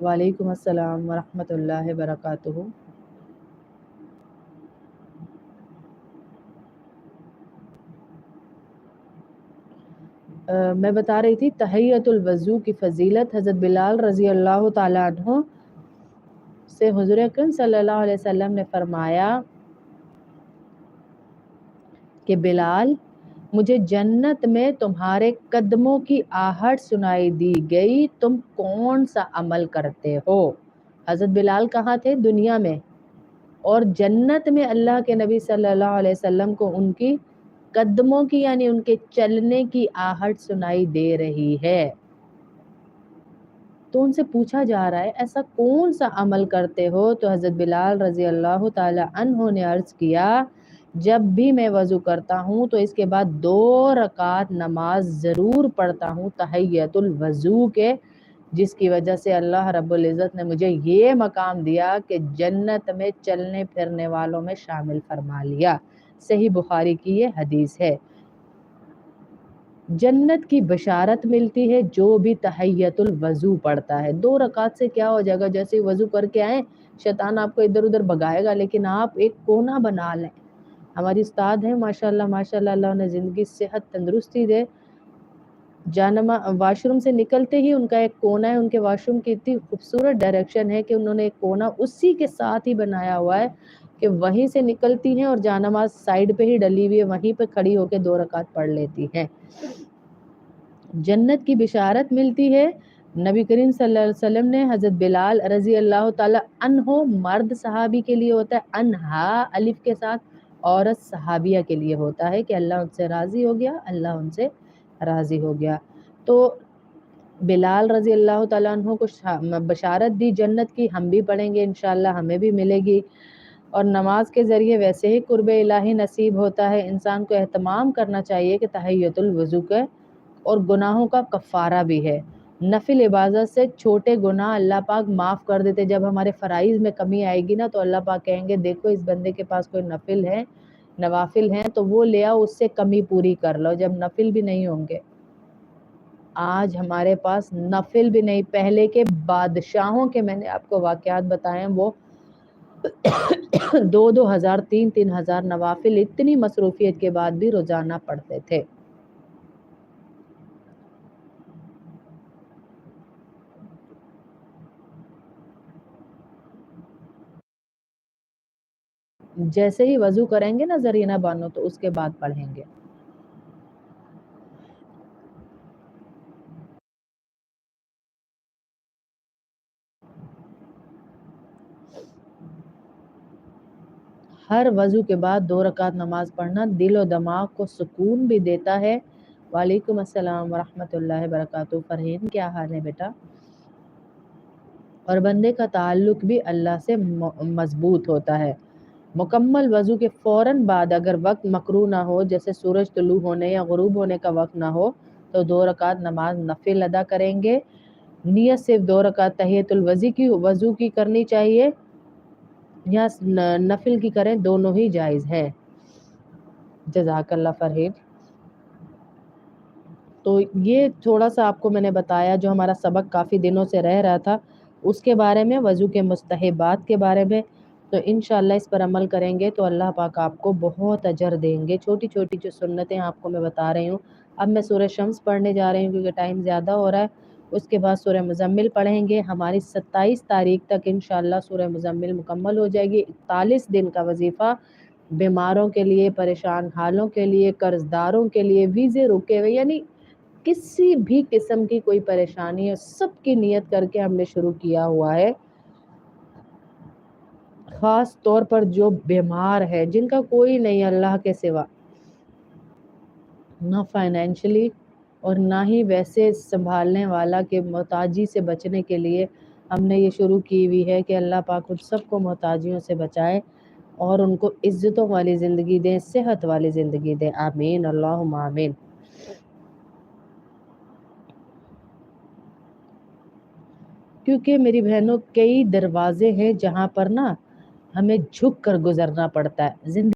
وعلیکم السلام ورحمۃ اللہ وبرکاتہ۔ میں بتا رہی تھی تحیۃ الوضو کی فضیلت۔ حضرت بلال رضی اللہ تعالیٰ عنہ سے حضور اکرم صلی اللہ علیہ وسلم نے فرمایا کہ بلال، مجھے جنت میں تمہارے قدموں کی آہٹ سنائی دی گئی، تم کون سا عمل کرتے ہو؟ حضرت بلال کہاں تھے؟ دنیا میں، اور جنت میں اللہ کے نبی صلی اللہ علیہ وسلم کو ان کی قدموں کی یعنی ان کے چلنے کی آہٹ سنائی دے رہی ہے۔ تو ان سے پوچھا جا رہا ہے ایسا کون سا عمل کرتے ہو؟ تو حضرت بلال رضی اللہ تعالی عنہ نے عرض کیا، جب بھی میں وضو کرتا ہوں تو اس کے بعد 2 رکعت نماز ضرور پڑھتا ہوں تحیۃ الوضو کے، جس کی وجہ سے اللہ رب العزت نے مجھے یہ مقام دیا کہ جنت میں چلنے پھرنے والوں میں شامل فرما لیا۔ صحیح بخاری کی یہ حدیث ہے۔ جنت کی بشارت ملتی ہے جو بھی تحیۃ الوضو پڑھتا ہے۔ 2 رکعت سے کیا ہو جائے گا؟ جیسے وضو کر کے آئیں، شیطان آپ کو ادھر ادھر بگائے گا، لیکن آپ ایک کونا بنا لیں۔ ہماری استاد ہیں ماشاءاللہ ماشاءاللہ، اللہ انہیں زندگی صحت تندرستی دے، واش روم سے نکلتے ہی ان کا ایک کونا ہے، ان کے واش روم کی اتنی خوبصورت ڈائریکشن ہے کہ انہوں نے ایک کونا اسی کے ساتھ ہی بنایا ہوا ہے کہ وہیں سے نکلتی ہیں اور جانماز سائیڈ پہ ہی ڈلی ہوئی ہے، وہیں پہ کھڑی ہو کے 2 رکعت پڑھ لیتی ہیں۔ جنت کی بشارت ملتی ہے۔ نبی کریم صلی اللہ علیہ وسلم نے حضرت بلال رضی اللہ تعالی عنہ، مرد صحابی کے لیے ہوتا ہے انہا الف کے ساتھ، عورت صحابیہ کے لیے ہوتا ہے کہ اللہ ان سے راضی ہو گیا، اللہ ان سے راضی ہو گیا۔ تو بلال رضی اللہ تعالیٰ عنہ کو بشارت دی جنت کی، ہم بھی پڑھیں گے انشاءاللہ، ہمیں بھی ملے گی۔ اور نماز کے ذریعے ویسے ہی قرب الہی نصیب ہوتا ہے۔ انسان کو اہتمام کرنا چاہیے کہ تحیۃ الوضو کا اور گناہوں کا کفارہ بھی ہے۔ نفل عبادت سے چھوٹے گناہ اللہ پاک معاف کر دیتے۔ جب ہمارے فرائض میں کمی آئے گی نا تو اللہ پاک کہیں گے دیکھو اس بندے کے پاس کوئی نوافل ہیں تو وہ لے آؤ، اس سے کمی پوری کر لو۔ جب نفل بھی نہیں ہوں گے، آج ہمارے پاس نفل بھی نہیں، پہلے کے بادشاہوں کے میں نے آپ کو واقعات بتائے ہیں، وہ 2,000 3,000 نوافل اتنی مصروفیت کے بعد بھی روزانہ پڑھتے تھے۔ جیسے ہی وضو کریں گے نا زرینہ بانو تو اس کے بعد پڑھیں گے۔ ہر وضو کے بعد 2 رکعت نماز پڑھنا دل و دماغ کو سکون بھی دیتا ہے۔ وعلیکم السلام ورحمۃ اللہ وبرکاتہ۔ فرحین کیا حال ہے بیٹا؟ اور بندے کا تعلق بھی اللہ سے مضبوط ہوتا ہے۔ مکمل وضو کے فوراً بعد اگر وقت مکروہ نہ ہو، جیسے سورج طلوع ہونے یا غروب ہونے کا وقت نہ ہو، تو 2 رکعت نماز نفل ادا کریں گے۔ نیت صرف 2 رکعت تحیۃ الوضو کی کرنی چاہیے یا نفل کی کریں، دونوں ہی جائز ہے۔ جزاک اللہ فرحین۔ تو یہ تھوڑا سا آپ کو میں نے بتایا جو ہمارا سبق کافی دنوں سے رہ رہا تھا، اس کے بارے میں، وضو کے مستحبات کے بارے میں۔ تو انشاءاللہ اس پر عمل کریں گے تو اللہ پاک آپ کو بہت اجر دیں گے۔ چھوٹی چھوٹی جو سنتیں آپ کو میں بتا رہی ہوں۔ اب میں سورہ شمس پڑھنے جا رہی ہوں کیونکہ ٹائم زیادہ ہو رہا ہے، اس کے بعد سورہ مزمل پڑھیں گے۔ ہماری 27 تاریخ تک انشاءاللہ سورہ مزمل مکمل ہو جائے گی۔ 41 دن کا وظیفہ بیماروں کے لیے، پریشان حالوں کے لیے، قرض داروں کے لیے، ویزے رکے ہوئے، یعنی کسی بھی قسم کی کوئی پریشانی ہے، سب کی نیت کر کے ہم نے شروع کیا ہوا ہے۔ خاص طور پر جو بیمار ہے، جن کا کوئی نہیں اللہ کے سوا، نہ فائنینشلی اور نہ ہی ویسے سنبھالنے والا، کہ محتاجی سے بچنے کے لیے ہم نے یہ شروع کی ہوئی ہے کہ اللہ پاک ان سب کو محتاجیوں سے بچائے اور ان کو عزتوں والی زندگی دیں، صحت والی زندگی دیں۔ آمین اللہم آمین۔ کیونکہ میری بہنوں کئی دروازے ہیں جہاں پر نا ہمیں جھک کر گزرنا پڑتا ہے۔ زندگی